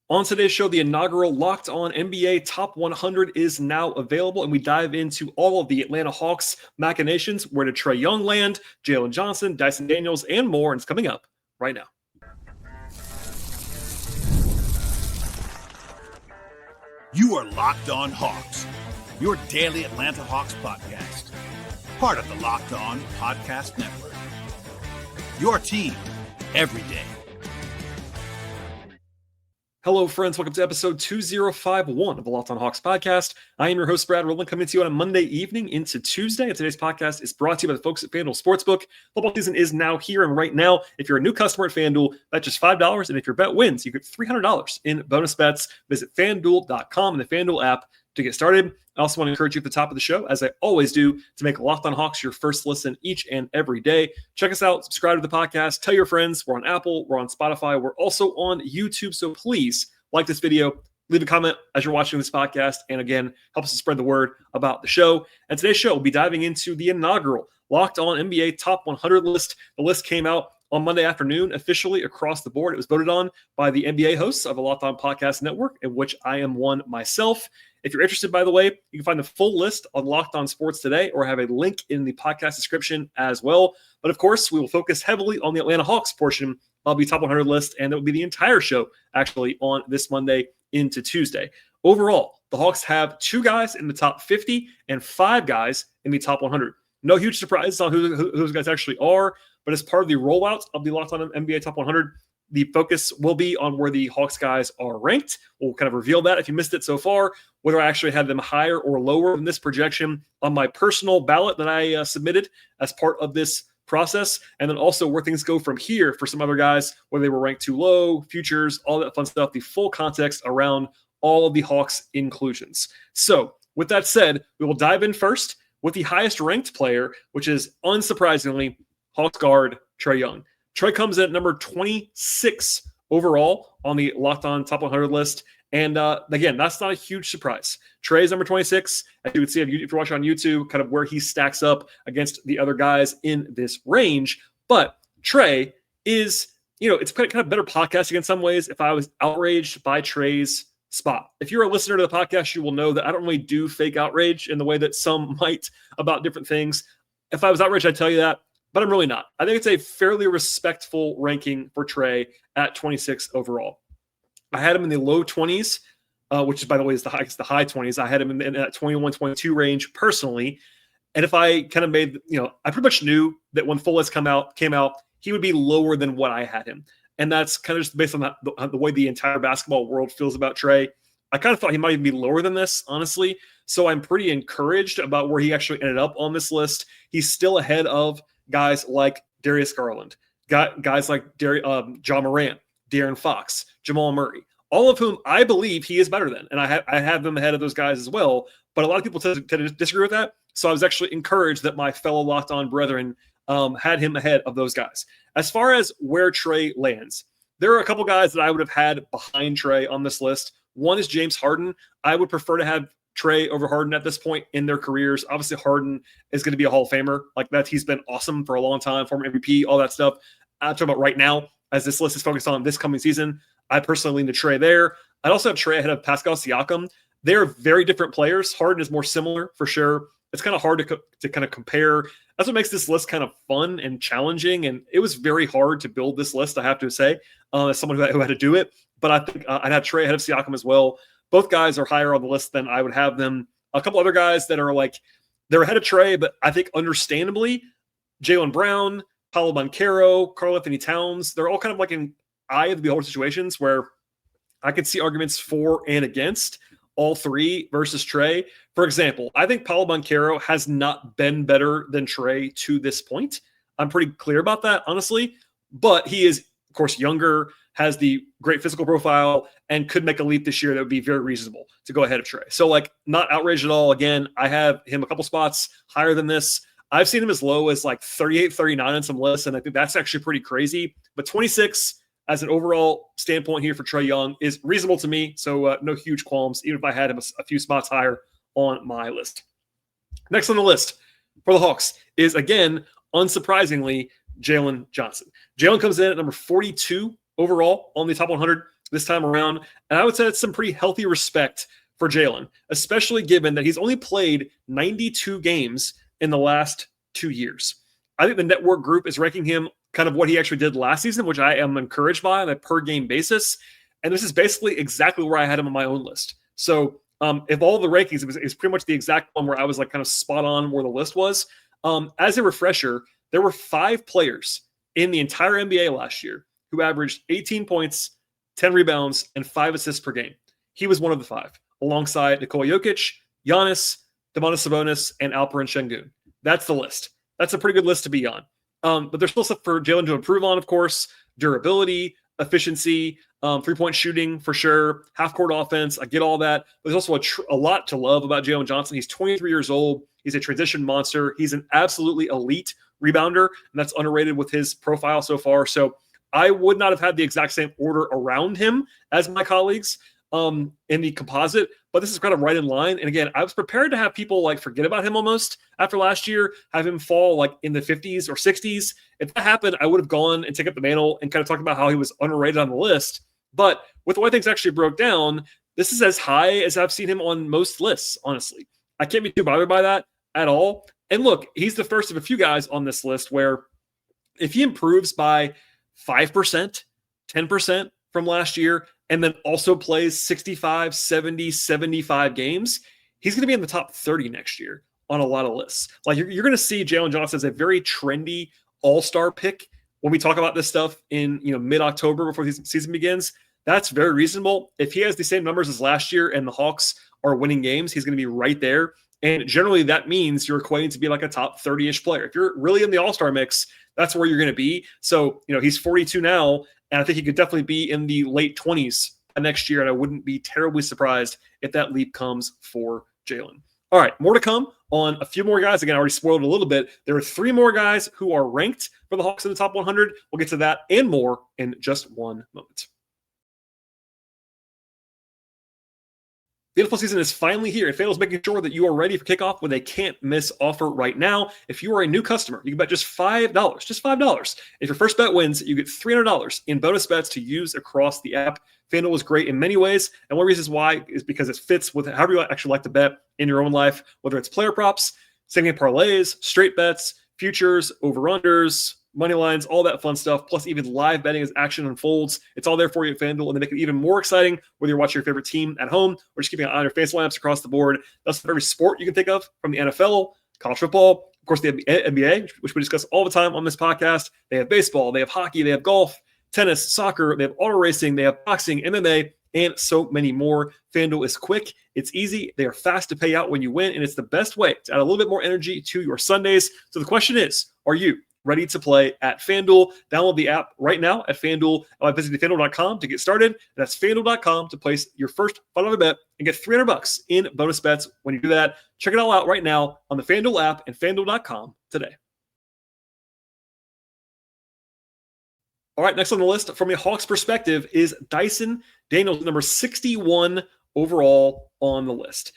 On today's show, the inaugural Locked On NBA Top 100 is now available, and we dive into all of the Atlanta Hawks machinations. Where did Trae Young land, Jalen Johnson, Dyson Daniels, and more, and it's coming up right now. You are Locked On Hawks, your daily Atlanta Hawks podcast, part of the Locked On Podcast Network. Your team every day. Hello, friends. Welcome to episode 2051 of the Locked On Hawks podcast. I am your host, Brad Rowland, coming to you on a Monday evening into Tuesday. And today's podcast is brought to you by the folks at FanDuel Sportsbook. Football season is now here, and right now, if you're a new customer at FanDuel, that's just $5. And if your bet wins, you get $300 in bonus bets. Visit FanDuel.com and the FanDuel app to get started. I also want to encourage you at the top of the show, as I always do, to make Locked On Hawks your first listen each and every day. Check us out, subscribe to the podcast, tell your friends. We're on Apple, we're on Spotify, we're also on YouTube. So please like this video, leave a comment as you're watching this podcast, and again, help us to spread the word about the show. And today's show, we'll be diving into the inaugural Locked On NBA Top 100 list. The list came out on Monday afternoon, officially across the board. It was voted on by the NBA hosts of the Locked On Podcast Network, in which I am one myself. If you're interested, by the way, you can find the full list on Locked On Sports today, or have a link in the podcast description as well. But of course, we will focus heavily on the Atlanta Hawks portion of the Top 100 list, and that will be the entire show, actually, on this Monday into Tuesday. Overall, the Hawks have 2 guys in the top 50 and 5 guys in the top 100. No huge surprises on who those guys actually are, but as part of the rollout of the Locked On NBA Top 100, the focus will be on where the Hawks guys are ranked. We'll kind of reveal that if you missed it so far, whether I actually had them higher or lower than this projection on my personal ballot that I submitted as part of this process, and then also where things go from here for some other guys, whether they were ranked too low, futures, all that fun stuff, the full context around all of the Hawks inclusions. So with that said, we will dive in first with the highest ranked player, which is unsurprisingly Hawks guard Trae Young. Trae comes in at number 26 overall on the Locked On Top 100 list. And again, that's not a huge surprise. Trae is number 26. As you would see if you're watching on YouTube, kind of where he stacks up against the other guys in this range. But Trae is, it's kind of better podcasting in some ways if I was outraged by Trae's spot. If you're a listener to the podcast, you will know that I don't really do fake outrage in the way that some might about different things. If I was outraged, I'd tell you that. But I'm really not. I think it's a fairly respectful ranking for Trae at 26 overall. I had him in the low 20s, which is, by the way, is the high 20s. I had him in that 21, 22 range personally. And if I kind of made, I pretty much knew that when full list came out, he would be lower than what I had him. And that's kind of just based on the way the entire basketball world feels about Trae. I kind of thought he might even be lower than this, honestly. So I'm pretty encouraged about where he actually ended up on this list. He's still ahead of guys like Darius Garland, guys like John Morant, De'Aaron Fox, Jamal Murray, all of whom I believe he is better than. And I have them ahead of those guys as well. But a lot of people tend to disagree with that. So I was actually encouraged that my fellow Locked On brethren had him ahead of those guys. As far as where Trae lands, there are a couple guys that I would have had behind Trae on this list. One is James Harden. I would prefer to have Trae over Harden at this point in their careers. Obviously, Harden is going to be a Hall of Famer. Like that, he's been awesome for a long time, former MVP, all that stuff. I'm talking about right now, as this list is focused on this coming season. I personally lean to Trae there. I'd also have Trae ahead of Pascal Siakam. They're very different players. Harden is more similar for sure. It's kind of hard to kind of compare. That's what makes this list kind of fun and challenging. And it was very hard to build this list, I have to say, as someone who had to do it. But I think I'd have Trae ahead of Siakam as well. Both guys are higher on the list than I would have them. A couple other guys that are they're ahead of Trae, but I think understandably, Jaylen Brown, Paolo Banchero, Karl-Anthony Towns, they're all kind of like in eye of the beholder situations where I could see arguments for and against all three versus Trae. For example, I think Paolo Banchero has not been better than Trae to this point. I'm pretty clear about that, honestly. But he is, of course, younger, has the great physical profile, and could make a leap this year that would be very reasonable to go ahead of Trae. So, not outraged at all. Again, I have him a couple spots higher than this. I've seen him as low as 38, 39 on some lists, and I think that's actually pretty crazy. But 26 as an overall standpoint here for Trae Young is reasonable to me, so no huge qualms, even if I had him a few spots higher on my list. Next on the list for the Hawks is, again, unsurprisingly, Jalen Johnson. Jalen comes in at number 42 overall on the top 100. this time around. And I would say that's some pretty healthy respect for Jalen, especially given that he's only played 92 games in the last 2 years. I think the network group is ranking him kind of what he actually did last season, which I am encouraged by on a per game basis. And this is basically exactly where I had him on my own list. So if all the rankings, it was pretty much the exact one where I was like kind of spot on where the list was. As a refresher, there were 5 players in the entire NBA last year who averaged 18 points, 10 rebounds, and 5 assists per game. He was one of the 5, alongside Nikola Jokic, Giannis, Domantas Sabonis, and Alperen Şengün. That's the list. That's a pretty good list to be on. But there's still stuff for Jalen to improve on, of course. Durability, efficiency, three-point shooting for sure, half-court offense. I get all that. But there's also a lot to love about Jalen Johnson. He's 23 years old. He's a transition monster. He's an absolutely elite rebounder, and that's underrated with his profile so far. So I would not have had the exact same order around him as my colleagues in the composite, but this is kind of right in line. And again, I was prepared to have people like forget about him almost after last year, have him fall like in the 50s or 60s. If that happened, I would have gone and taken up the mantle and kind of talked about how he was underrated on the list. But with the way things actually broke down, this is as high as I've seen him on most lists, honestly. I can't be too bothered by that at all. And look, he's the first of a few guys on this list where if he improves by 5%, 10% from last year, and then also plays 65, 70, 75 games, he's going to be in the top 30 next year on a lot of lists. Like you're going to see Jalen Johnson as a very trendy all-star pick when we talk about this stuff in mid-October before the season begins. That's very reasonable. If he has the same numbers as last year and the Hawks are winning games, he's going to be right there. And generally that means you're equating to be like a top 30-ish player. If you're really in the all-star mix, that's where you're going to be. So, he's 42 now, and I think he could definitely be in the late 20s next year, and I wouldn't be terribly surprised if that leap comes for Jalen. All right, more to come on a few more guys. Again, I already spoiled it a little bit. There are 3 more guys who are ranked for the Hawks in the top 100. We'll get to that and more in just one moment. The NFL season is finally here, and FanDuel is making sure that you are ready for kickoff with a can't-miss offer right now. If you are a new customer, you can bet just $5, just $5. If your first bet wins, you get $300 in bonus bets to use across the app. FanDuel is great in many ways, and one reason why is because it fits with however you actually like to bet in your own life, whether it's player props, same-game parlays, straight bets, futures, over-unders, money lines, all that fun stuff, plus even live betting as action unfolds. It's all there for you at FanDuel, and they make it even more exciting whether you're watching your favorite team at home or just keeping an eye on your fantasy lineups across the board. That's for every sport you can think of, from the NFL, college football, of course the NBA, which we discuss all the time on this podcast. They have baseball, they have hockey, they have golf, tennis, soccer, they have auto racing, they have boxing, MMA, and so many more. FanDuel is quick, it's easy, they are fast to pay out when you win, and it's the best way to add a little bit more energy to your Sundays. So the question is, are you ready to play at FanDuel? Download the app right now at FanDuel by visiting FanDuel.com to get started. That's FanDuel.com to place your first $5 bet and get $300 in bonus bets when you do that. Check it all out right now on the FanDuel app and FanDuel.com today. All right, next on the list from a Hawks perspective is Dyson Daniels, number 61 overall on the list.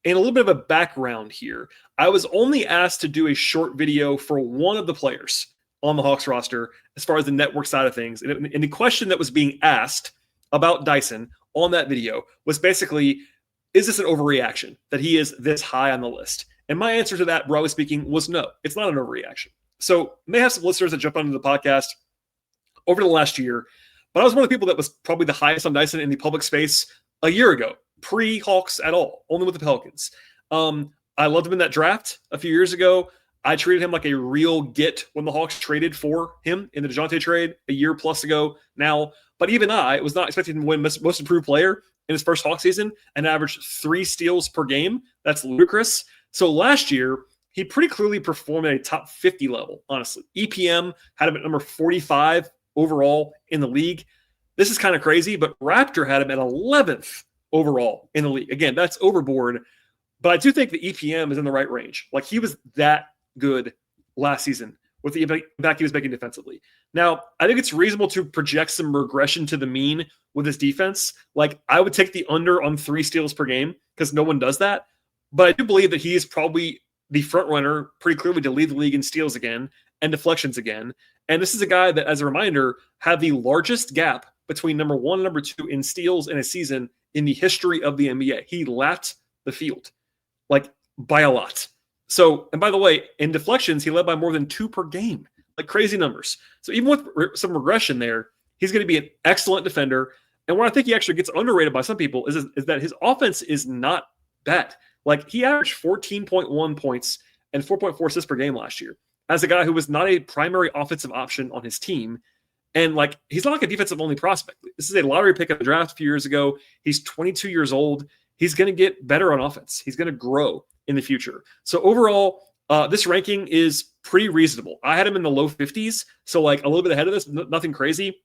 And a little bit of a background here. I was only asked to do a short video for one of the players on the Hawks roster as far as the network side of things. And the question that was being asked about Dyson on that video was basically, is this an overreaction that he is this high on the list? And my answer to that, broadly speaking, was no, it's not an overreaction. So may have some listeners that jump onto the podcast over the last year, but I was one of the people that was probably the highest on Dyson in the public space a year ago, pre-Hawks at all, only with the Pelicans. I loved him in that draft a few years ago. I treated him like a real get when the Hawks traded for him in the DeJounte trade a year plus ago now. But even I was not expecting him to win most improved player in his first Hawks season and averaged 3 steals per game. That's ludicrous. So last year, he pretty clearly performed at a top 50 level, honestly. EPM had him at number 45 overall in the league. This is kind of crazy, but Raptor had him at 11th overall in the league. Again, that's overboard, but I do think the EPM is in the right range. Like, he was that good last season with the impact he was making defensively. Now, I think it's reasonable to project some regression to the mean with his defense. Like, I would take the under on 3 steals per game because no one does that. But I do believe that he is probably the front runner pretty clearly to lead the league in steals again and deflections again. And this is a guy that, as a reminder, had the largest gap between number 1 and number 2 in steals in a season in the history of the NBA. He lapped the field, like, by a lot. So, and by the way, in deflections, he led by more than 2 per game, like crazy numbers. So even with some regression there, he's going to be an excellent defender. And what I think he actually gets underrated by some people is that his offense is not bad. Like, he averaged 14.1 points and 4.4 assists per game last year as a guy who was not a primary offensive option on his team. And, like, he's not like a defensive-only prospect. This is a lottery pick of the draft a few years ago. He's 22 years old. He's going to get better on offense. He's going to grow in the future. So overall, this ranking is pretty reasonable. I had him in the low 50s, so, like, a little bit ahead of this, nothing crazy.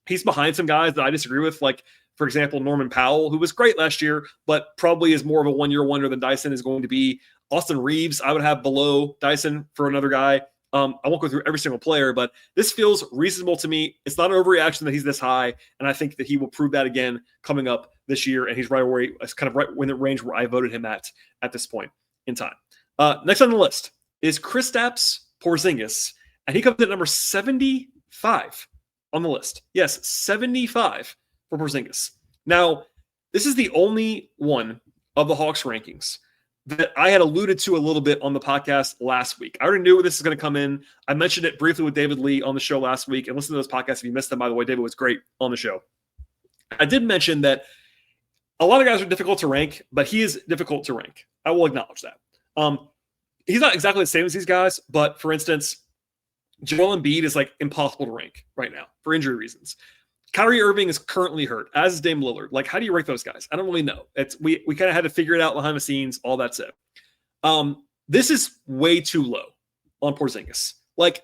He's behind some guys that I disagree with, like, for example, Norman Powell, who was great last year, but probably is more of a one-year wonder than Dyson is going to be. Austin Reeves, I would have below Dyson for another guy. I won't go through every single player, but this feels reasonable to me. It's not an overreaction that he's this high, and I think that he will prove that again coming up this year, and he's right where it's kind of right in the range where I voted him at this point in time. Next on the list is Kristaps Porzingis, and he comes in at number 75 on the list. Yes, 75 for Porzingis. Now, this is the only one of the Hawks rankings that I had alluded to a little bit on the podcast last week. I already knew this is going to come in. I mentioned it briefly with David Lee on the show last week. And listen to those podcasts if you missed them. By the way, David was great on the show. I did mention that a lot of guys are difficult to rank, but he is difficult to rank. I will acknowledge that. He's not exactly the same as these guys, but for instance, Joel Embiid is, like, impossible to rank right now for injury reasons. Kyrie Irving is currently hurt, as is Dame Lillard. Like, how do you rank those guys? I don't really know. We kind of had to figure it out behind the scenes, all that said. This is way too low on Porzingis. Like,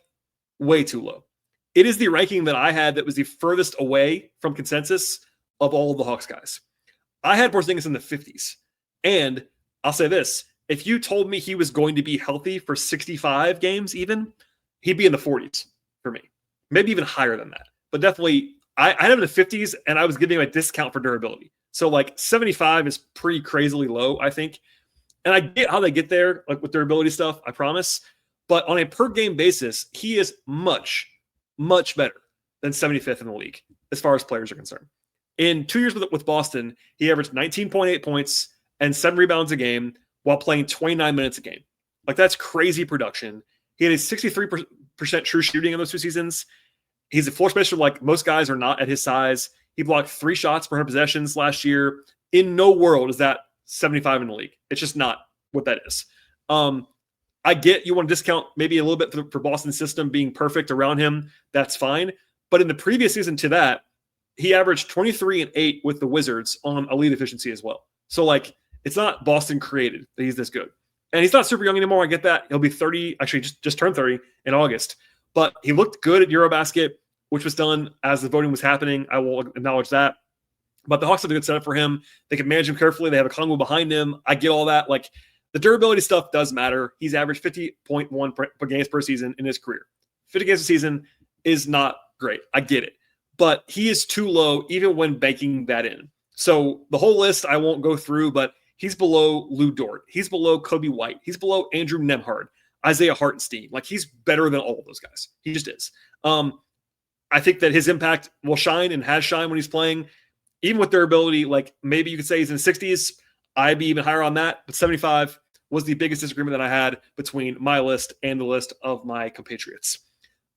way too low. It is the ranking that I had that was the furthest away from consensus of all of the Hawks guys. I had Porzingis in the 50s. And I'll say this. If you told me he was going to be healthy for 65 games even, he'd be in the 40s for me. Maybe even higher than that. But definitely, I had him in the 50s, and I was giving him a discount for durability. So, like, 75 is pretty crazily low, I think. And I get how they get there, like, with durability stuff, I promise. But on a per-game basis, he is much, much better than 75th in the league as far as players are concerned. In 2 years with Boston, he averaged 19.8 points and 7 rebounds a game while playing 29 minutes a game. Like, that's crazy production. He had a 63% true shooting in those 2 seasons. He's a floor spacer like most guys are not at his size. He blocked 3 shots per 100 possessions last year. In no world is that 75 in the league. It's just not what that is. I get you want to discount maybe a little bit for Boston's system being perfect around him. That's fine. But in the previous season to that, he averaged 23 and 8 with the Wizards on elite efficiency as well. So, like, it's not Boston created that he's this good. And he's not super young anymore. I get that. He'll be 30, actually just turned 30 in August. But he looked good at Eurobasket, which was done as the voting was happening. I will acknowledge that. But the Hawks have a good setup for him. They can manage him carefully. They have a Congo behind him. I get all that. Like, the durability stuff does matter. He's averaged 50.1 per games per season in his career. 50 games a season is not great. I get it. But he is too low even when banking that in. So the whole list I won't go through, but he's below Lou Dort. He's below Kobe White. He's below Andrew Nembhard. Isaiah Hartenstein. Like, he's better than all of those guys. He just is. I think that his impact will shine and has shined when he's playing. Even with durability, like, maybe you could say he's in the 60s. I'd be even higher on that. But 75 was the biggest disagreement that I had between my list and the list of my compatriots.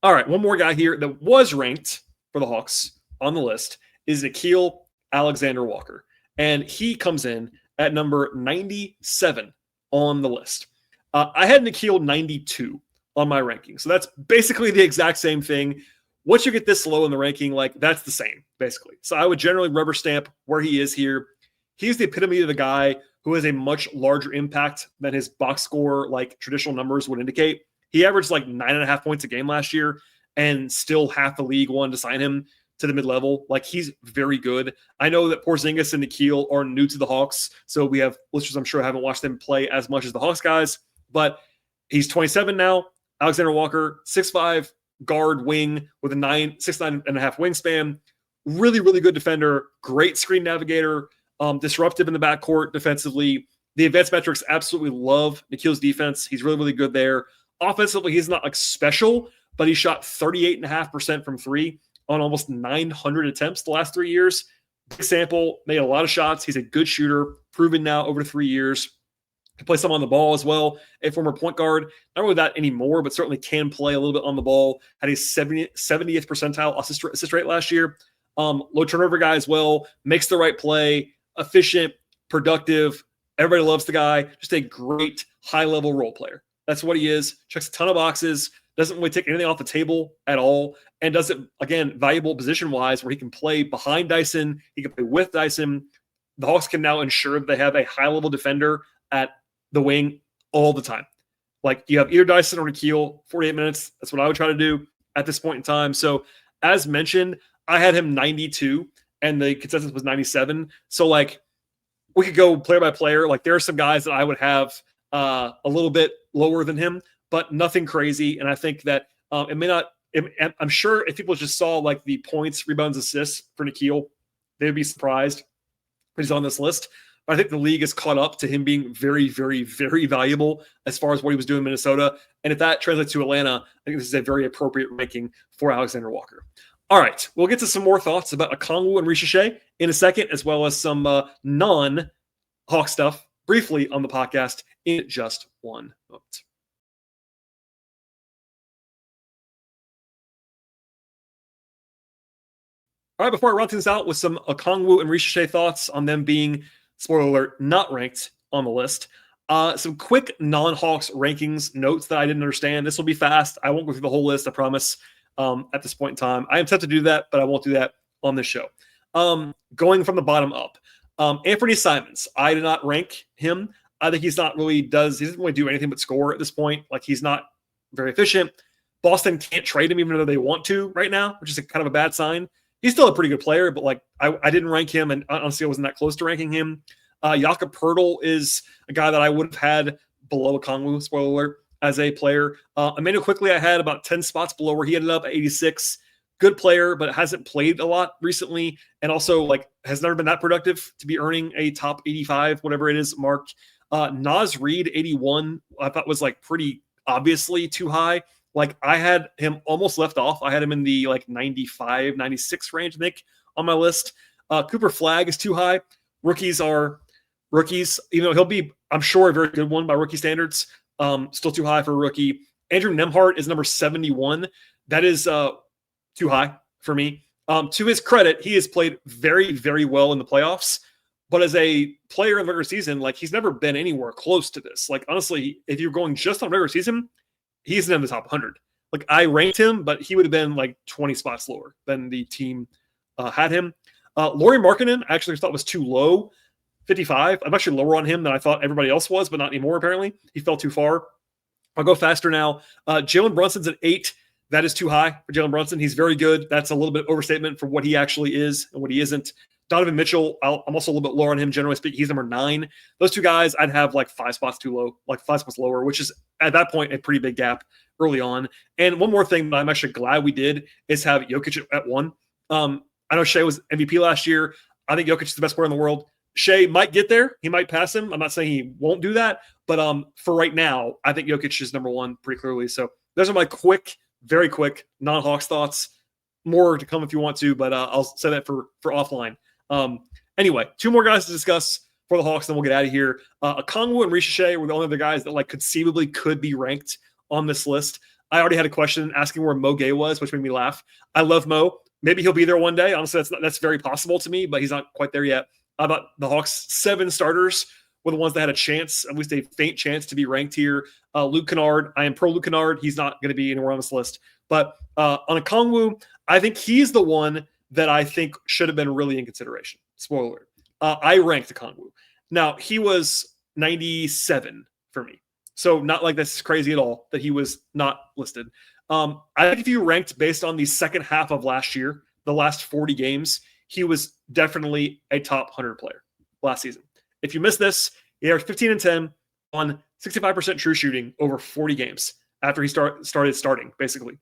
All right, one more guy here that was ranked for the Hawks on the list is Nickeil Alexander-Walker. And he comes in at number 97 on the list. I had Nickeil 92 on my ranking. So that's basically the exact same thing. Once you get this low in the ranking, like, that's the same, basically. So I would generally rubber stamp where he is here. He's the epitome of the guy who has a much larger impact than his box score, like, traditional numbers would indicate. He averaged like 9.5 points a game last year, and still half the league wanted to sign him to the mid-level. Like, he's very good. I know that Porzingis and Nickeil are new to the Hawks, so we have listeners I'm sure haven't watched them play as much as the Hawks guys, but he's 27 now. Alexander Walker, 6'5", guard wing with a 6'9.5" wingspan. Really, really good defender. Great screen navigator. Disruptive in the backcourt defensively. The advanced metrics absolutely love Nickeil's defense. He's really, really good there. Offensively, he's not like special, but he shot 38.5% from 3 on almost 900 attempts the last 3 years. Big sample, made a lot of shots. He's a good shooter, proven now over 3 years. Can play some on the ball as well. A former point guard, not really that anymore, but certainly can play a little bit on the ball. Had a 70th percentile assist rate last year. Low turnover guy as well. Makes the right play. Efficient, productive. Everybody loves the guy. Just a great high-level role player. That's what he is. Checks a ton of boxes. Doesn't really take anything off the table at all. And does it, again, valuable position-wise where he can play behind Dyson. He can play with Dyson. The Hawks can now ensure that they have a high-level defender at the wing all the time. Like you have either Dyson or Nikhil, 48 minutes. That's what I would try to do at this point in time. So as mentioned, I had him 92 and the consensus was 97. So like we could go player by player. Like there are some guys that I would have a little bit lower than him, but nothing crazy. And I think that it may not, I'm sure if people just saw like the points, rebounds, assists for Nikhil, they'd be surprised that he's on this list. I think the league is caught up to him being very, very, very valuable as far as what he was doing in Minnesota. And if that translates to Atlanta, I think this is a very appropriate ranking for Alexander Walker. All right, we'll get to some more thoughts about Okongwu and Ricochet in a second, as well as some non-Hawk stuff briefly on the podcast in just one moment. All right, before I run things out with some Okongwu and Ricochet thoughts on them being, spoiler alert, not ranked on the list. Some quick non-Hawks rankings notes that I didn't understand. This will be fast. I won't go through the whole list, I promise, at this point in time. I am tempted to do that, but I won't do that on this show. Going from the bottom up. Anthony Simons, I did not rank him. I think he doesn't really do anything but score at this point. Like he's not very efficient. Boston can't trade him even though they want to right now, which is kind of a bad sign. He's still a pretty good player, but like I didn't rank him, and honestly, I wasn't that close to ranking him. Jakob Poeltl is a guy that I would have had below Okongwu, spoiler alert, as a player. Emmanuel Quickley, I had about 10 spots below where he ended up at 86. Good player, but hasn't played a lot recently, and also like has never been that productive to be earning a top 85, whatever it is, mark. Naz Reid, 81, I thought was like pretty obviously too high. Like I had him almost left off. I had him in the like 95, 96 range, I think, on my list. Cooper Flagg is too high. Rookies are rookies. Even though he'll be, I'm sure, a very good one by rookie standards. Still too high for a rookie. Andrew Nembhard is number 71. That is too high for me. To his credit, he has played very, very well in the playoffs. But as a player in the regular season, like he's never been anywhere close to this. Like honestly, if you're going just on regular season, he's in the top 100. Like I ranked him, but he would have been like 20 spots lower than the team had him. Lauri Markkanen, I actually thought was too low, 55. I'm actually lower on him than I thought everybody else was, but not anymore apparently. He fell too far. I'll go faster now. Jalen Brunson's at 8. That is too high for Jalen Brunson. He's very good. That's a little bit overstatement for what he actually is and what he isn't. Donovan Mitchell, I'm also a little bit lower on him, generally speaking. He's number 9. Those two guys, I'd have like 5 spots too low, like 5 spots lower, which is at that point a pretty big gap early on. And one more thing that I'm actually glad we did is have Jokic at 1. I know Shea was MVP last year. I think Jokic is the best player in the world. Shea might get there. He might pass him. I'm not saying he won't do that. But for right now, I think Jokic is number 1 pretty clearly. So those are my very quick non-Hawks thoughts. More to come if you want to, but I'll say that for offline. Anyway, 2 more guys to discuss for the Hawks, then we'll get out of here. Okongwu and Ricochet were the only other guys that like conceivably could be ranked on this list. I already had a question asking where Mo Gay was, which made me laugh. I love Mo. Maybe he'll be there one day. Honestly, that's very possible to me, but he's not quite there yet. I thought the Hawks' 7 starters were the ones that had a chance, at least a faint chance, to be ranked here. Luke Kennard, I am pro Luke Kennard. He's not going to be anywhere on this list. But on Okongwu, I think he's the one that I think should have been really in consideration. Spoiler alert. I ranked Okongwu. Now, he was 97 for me. So not like this is crazy at all that he was not listed. I think if you ranked based on the second half of last year, the last 40 games, he was definitely a top 100 player last season. If you missed this, he averaged 15 and 10 on 65% true shooting over 40 games after he started starting, basically.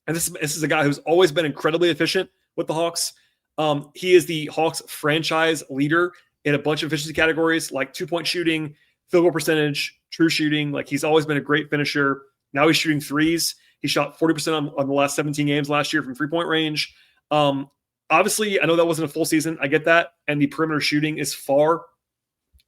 And this is a guy who's always been incredibly efficient with the Hawks. He is the Hawks franchise leader in a bunch of efficiency categories like 2-point shooting, field goal percentage, true shooting. Like he's always been a great finisher. Now he's shooting threes. He shot 40% on the last 17 games last year from 3-point range. Obviously, I know that wasn't a full season. I get that. And the perimeter shooting is far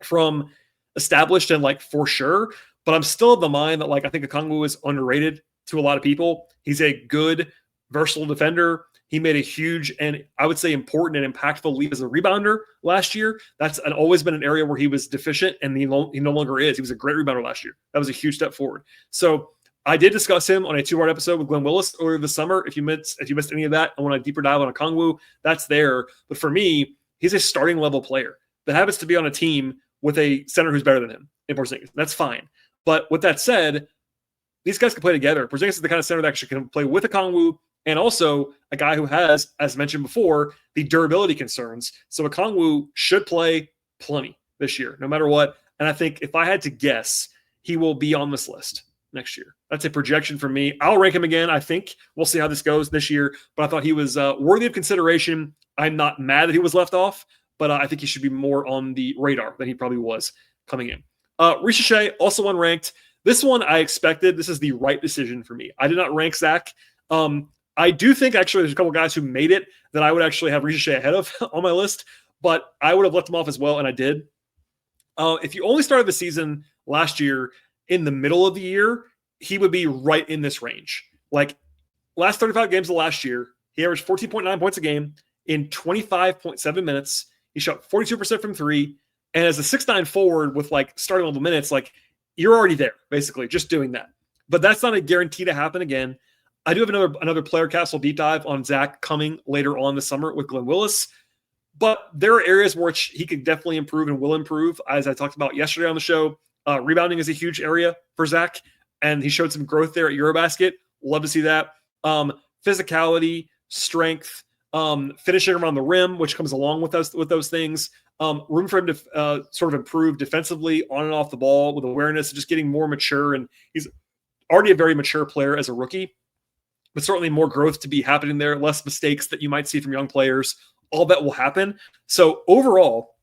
from established and like for sure. But I'm still of the mind that like I think Okongwu is underrated to a lot of people. He's a good, versatile defender. He made a huge and I would say important and impactful leap as a rebounder last year. That's always been an area where he was deficient, and he no longer is. He was a great rebounder last year. That was a huge step forward. So I did discuss him on a 2-part episode with Glenn Willis earlier this summer. If you missed any of that, I want a deeper dive on Okongwu. That's there. But for me, he's a starting level player that happens to be on a team with a center who's better than him in Porzingis. That's fine. But with that said, these guys can play together. Porzingis is the kind of center that actually can play with Okongwu, and also a guy who has, as mentioned before, the durability concerns. So Okongwu should play plenty this year, no matter what. And I think if I had to guess, he will be on this list next year. That's a projection for me. I'll rank him again, I think. We'll see how this goes this year. But I thought he was worthy of consideration. I'm not mad that he was left off, but I think he should be more on the radar than he probably was coming in. Ricochet, also unranked. This one I expected. This is the right decision for me. I did not rank Zach. I do think actually there's a couple guys who made it that I would actually have Ricochet ahead of on my list, but I would have left him off as well, and I did. If you only started the season last year in the middle of the year, he would be right in this range. Like last 35 games of last year, he averaged 14.9 points a game in 25.7 minutes. He shot 42% from three, and as a 6'9" forward with like starting level minutes, like you're already there basically just doing that. But that's not a guarantee to happen again. I do have another Player Castle deep dive on Zach coming later on this summer with Glenn Willis. But there are areas where he could definitely improve and will improve, as I talked about yesterday on the show. Rebounding is a huge area for Zach, and he showed some growth there at Eurobasket. Love to see that. Physicality, strength, finishing around the rim, which comes along with those things. Room for him to sort of improve defensively on and off the ball with awareness, just getting more mature. And he's already a very mature player as a rookie, but certainly more growth to be happening there, less mistakes that you might see from young players. All that will happen. So overall,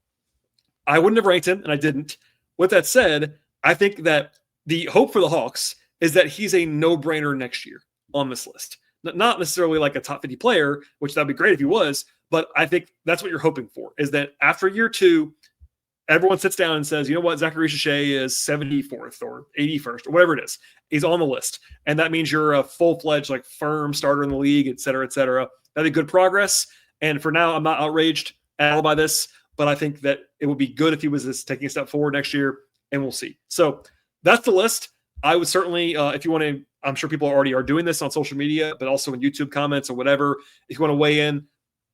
I wouldn't have ranked him, and I didn't. With that said, I think that the hope for the Hawks is that he's a no-brainer next year on this list. Not necessarily like a top 50 player, which that'd be great if he was, but I think that's what you're hoping for, is that after year two, everyone sits down and says, you know what, Zachary Ricochet is 74th or 81st or whatever it is. He's on the list. And that means you're a full-fledged, like firm starter in the league, et cetera, et cetera. That'd be good progress. And for now, I'm not outraged at all by this, but I think that it would be good if he was taking a step forward next year, and we'll see. So that's the list. I would certainly, if you want to, I'm sure people already are doing this on social media, but also in YouTube comments or whatever. If you want to weigh in,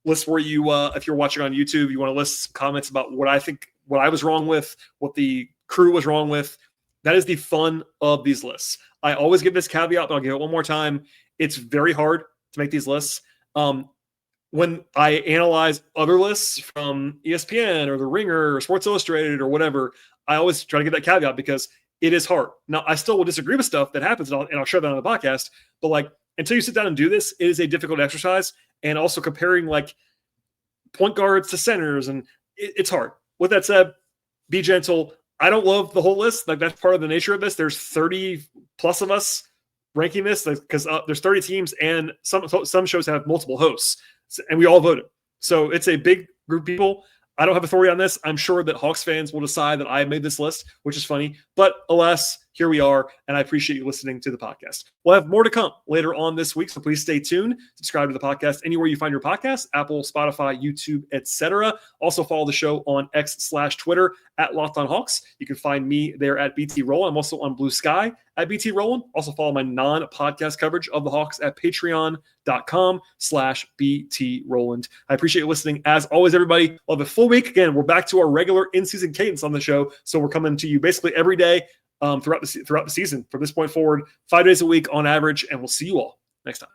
list where you, if you're watching on YouTube, you want to list some comments about what I think, what I was wrong with, what the crew was wrong with. That is the fun of these lists. I always give this caveat, but I'll give it one more time. It's very hard to make these lists. When I analyze other lists from ESPN or The Ringer or Sports Illustrated or whatever, I always try to give that caveat because it is hard. Now, I still will disagree with stuff that happens, and I'll share that on the podcast. But like, until you sit down and do this, it is a difficult exercise. And also comparing like point guards to centers, and it's hard. With that said, be gentle. I don't love the whole list. Like, that's part of the nature of this. There's 30 plus of us ranking this because there's 30 teams, and some shows have multiple hosts, and we all voted. So it's a big group of people. I don't have authority on this. I'm sure that Hawks fans will decide that I made this list, which is funny. But alas, here we are, and I appreciate you listening to the podcast. We'll have more to come later on this week, so please stay tuned. Subscribe to the podcast anywhere you find your podcast, Apple, Spotify, YouTube, etc. Also follow the show on X/Twitter at Locked On Hawks. You can find me there at BT Rowland. I'm also on Blue Sky at BT Rowland. Also follow my non-podcast coverage of the Hawks at patreon.com/BT Rowland. I appreciate you listening. As always, everybody, we'll have a full week. Again, we're back to our regular in-season cadence on the show, so we're coming to you basically every day throughout the season from this point forward, 5 days a week on average, and we'll see you all next time.